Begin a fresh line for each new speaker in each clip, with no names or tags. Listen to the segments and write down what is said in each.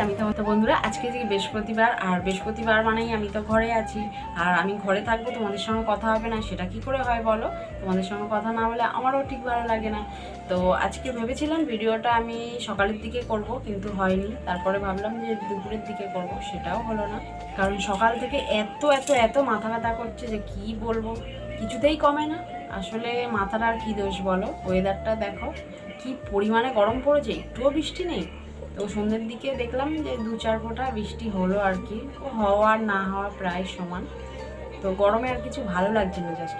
আমি তো বন্ধুরা আজকে যে বৃহস্পতিবার, আর বৃহস্পতিবার মানেই আমি তো ঘরে আছি, আর আমি ঘরে থাকবো, তোমাদের সঙ্গে কথা হবে না সেটা কি করে হয় বলো? তোমাদের সঙ্গে কথা না বলে আমারও ঠিক ভালো লাগে না। তো আজকে ভেবেছিলাম ভিডিওটা আমি সকালের দিকে করব, কিন্তু হয়নি। তারপরে ভাবলাম যে দুপুরের দিকে করব, সেটাও হলো না। কারণ সকাল থেকে এত এত এত মাথা ব্যথা করছে যে কি বলবো, কিছুতেই কমে না। আসলে মাথাটা আর কি দোষ বলো, ওয়েদারটা দেখো কি পরিমাণে গরম পড়েছে, একটুও বৃষ্টি নেই। তো সন্ধ্যের দিকে দেখলাম যে 2-4 ফোঁটা বৃষ্টি হলো আর কি, ও হওয়া আর না হওয়া প্রায় সমান। তো গরমে আর কিছু ভালো লাগছে না জাস্ট,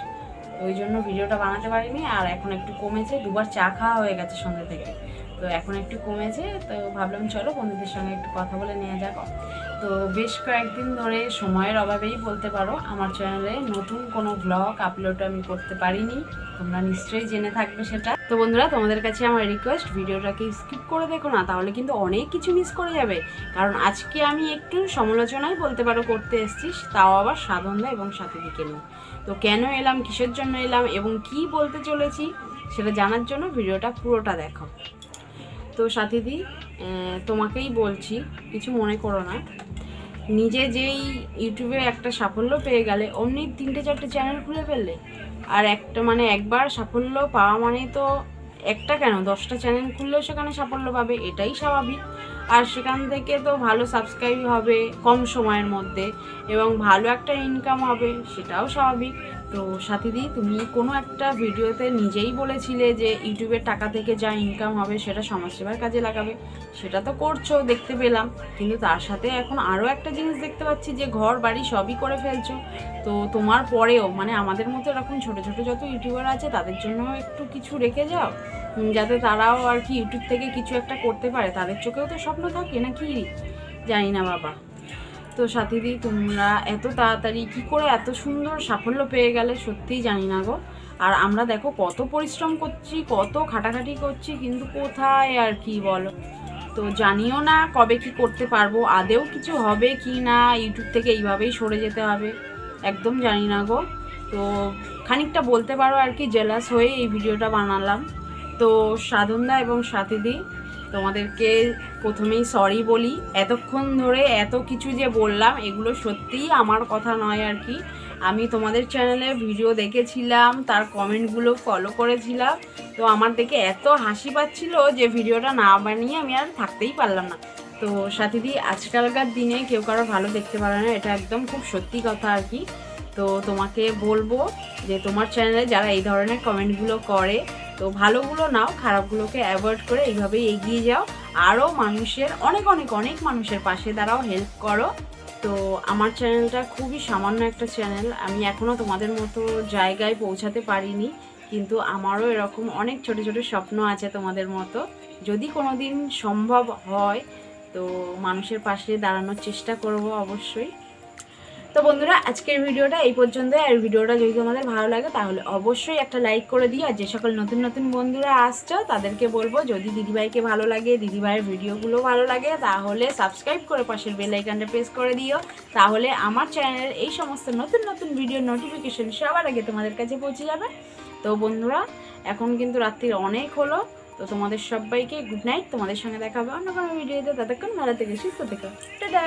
ওই জন্য ভিডিওটা বানাতে পারিনি। আর এখন একটু কমেছে, দুবার চা খাওয়া হয়ে গেছে সন্ধ্যে থেকে, তো এখন একটু কমেছে। তো ভাবলাম চলো বন্ধুদের সঙ্গে একটু কথা বলে নেওয়া যাক। তো বেশ কয়েকদিন ধরে সময়ের অভাবেই বলতে পারো আমার চ্যানেলে নতুন কোনো ব্লগ আপলোড আমি করতে পারিনি, তোমরা নিশ্চয়ই জেনে থাকবে সেটা। তো বন্ধুরা, তোমাদের কাছে আমার রিকোয়েস্ট, ভিডিওটাকে স্কিপ করে দেখো না, তাহলে কিন্তু অনেক কিছু মিস করে যাবে। কারণ আজকে আমি একটু সমালোচনাই বলতে পারো করতে এসেছিস, তাও আবার সাধনদা এবং সাথীদিকে নিয়ে। তো কেন এলাম, কিসের জন্য এলাম এবং কি বলতে চলেছি সেটা জানার জন্য ভিডিওটা পুরোটা দেখো। তো সাথীদি, তোমাকেই বলছি, কিছু মনে করো না। নিজে যেই ইউটিউবে একটা সাফল্য পেয়ে গেলে অমনি 3-4টে চ্যানেল খুলে ফেললে, আর একটা মানে একবার সাফল্য পাওয়া মানে তো একটা কেন 10টা চ্যানেল খুললেও সেখানে সাফল্য পাবে, এটাই স্বাভাবিক। আর সেখান থেকে তো ভালো সাবস্ক্রাইব হবে কম সময়ের মধ্যে, এবং ভালো একটা ইনকাম হবে, সেটাও স্বাভাবিক। তো সাথীদি, তুমি কোনো একটা ভিডিওতে নিজেই বলেছিলে যে ইউটিউবের টাকা থেকে যা ইনকাম হবে সেটা সমাজসেবার কাজে লাগাবে, সেটা তো করছো দেখতে পেলাম। কিন্তু তার সাথে এখন আরও একটা জিনিস দেখতে পাচ্ছি যে ঘর বাড়ি সবই করে ফেলছো। তো তোমার পরেও মানে আমাদের মতো এরকম ছোটো ছোটো যত ইউটিউবার আছে তাদের জন্য একটু কিছু রেখে যাও, যাতে তারাও আর কি ইউটিউব থেকে কিছু একটা করতে পারে। তাদের চোখেও তো স্বপ্ন থাকে নাকি, জানি না বাবা। তো সাথীদি, তোমরা এত তাড়াতাড়ি কি করে এত সুন্দর সাফল্য পেয়ে গেলে সত্যিই জানি না গো। আর আমরা দেখো কত পরিশ্রম করছি, কত খাটাখাটি করছি, কিন্তু কোথায় আর কি বলো। তো জানিও না কবে কি করতে পারবো, আদেও কিছু হবে কি না, ইউটিউব থেকে এইভাবেই সরে যেতে হবে, একদম জানি না গো। তো খানিকটা বলতে পারো আর কি জেলাস হয়ে এই ভিডিওটা বানালাম। তো সাধনদা এবং সাথীদি, তোমাদেরকে প্রথমেই সরি বলি, এতক্ষণ ধরে এত কিছু যে বললাম এগুলো সত্যিই আমার কথা নয় আর কি। আমি তোমাদের চ্যানেলে ভিডিও দেখেছিলাম, তার কমেন্টগুলো ফলো করেছিলাম, তো আমার দেখে এত হাসি পাচ্ছিল যে ভিডিওটা না বানিয়ে আমি আর থাকতেই পারলাম না। তো সাথীদি, আজকালকার দিনে কেউ কারো ভালো দেখতে পারে না, এটা একদম খুব সত্যি কথা আর কি। তো তোমাকে বলবো যে তোমার চ্যানেলে যারা এই ধরনের কমেন্টগুলো করে, তো ভালোগুলো নাও, খারাপগুলোকে অ্যাভয়েড করে এইভাবেই এগিয়ে যাও। আরও মানুষের অনেক অনেক অনেক মানুষের পাশে দাঁড়াও, হেল্প করো। তো আমার চ্যানেলটা খুবই সামান্য একটা চ্যানেল, আমি এখনও তোমাদের মতো জায়গায় পৌঁছাতে পারিনি, কিন্তু আমারও এরকম অনেক ছোট ছোট স্বপ্ন আছে তোমাদের মতো। যদি কোনো দিন সম্ভব হয় তো মানুষের পাশে দাঁড়ানোর চেষ্টা করব অবশ্যই। তো বন্ধুরা, আজকের ভিডিওটা এই পর্যন্ত। আর ভিডিওটা যদি তোমাদের ভালো লাগে তাহলে অবশ্যই একটা লাইক করে দিও। আর যে সকল নতুন নতুন বন্ধুরা আসছো তাদেরকে বলবো, যদি দিদিভাইকে ভালো লাগে, দিদিভাইয়ের ভিডিওগুলো ভালো লাগে, তাহলে সাবস্ক্রাইব করে পাশের বেল আইকনটা প্রেস করে দিও। তাহলে আমার চ্যানেলের এই সমস্ত নতুন নতুন ভিডিওর নোটিফিকেশন সবার আগে তোমাদের কাছে পৌঁছে যাবে। তো বন্ধুরা, এখন কিন্তু রাত্রির অনেক হলো, তো তোমাদের সবাইকে গুড নাইট। তোমাদের সঙ্গে দেখা হবে অন্য কোনো ভিডিওতে, ততক্ষণ ভালো থেকে সুস্থ থেকো, টাটা।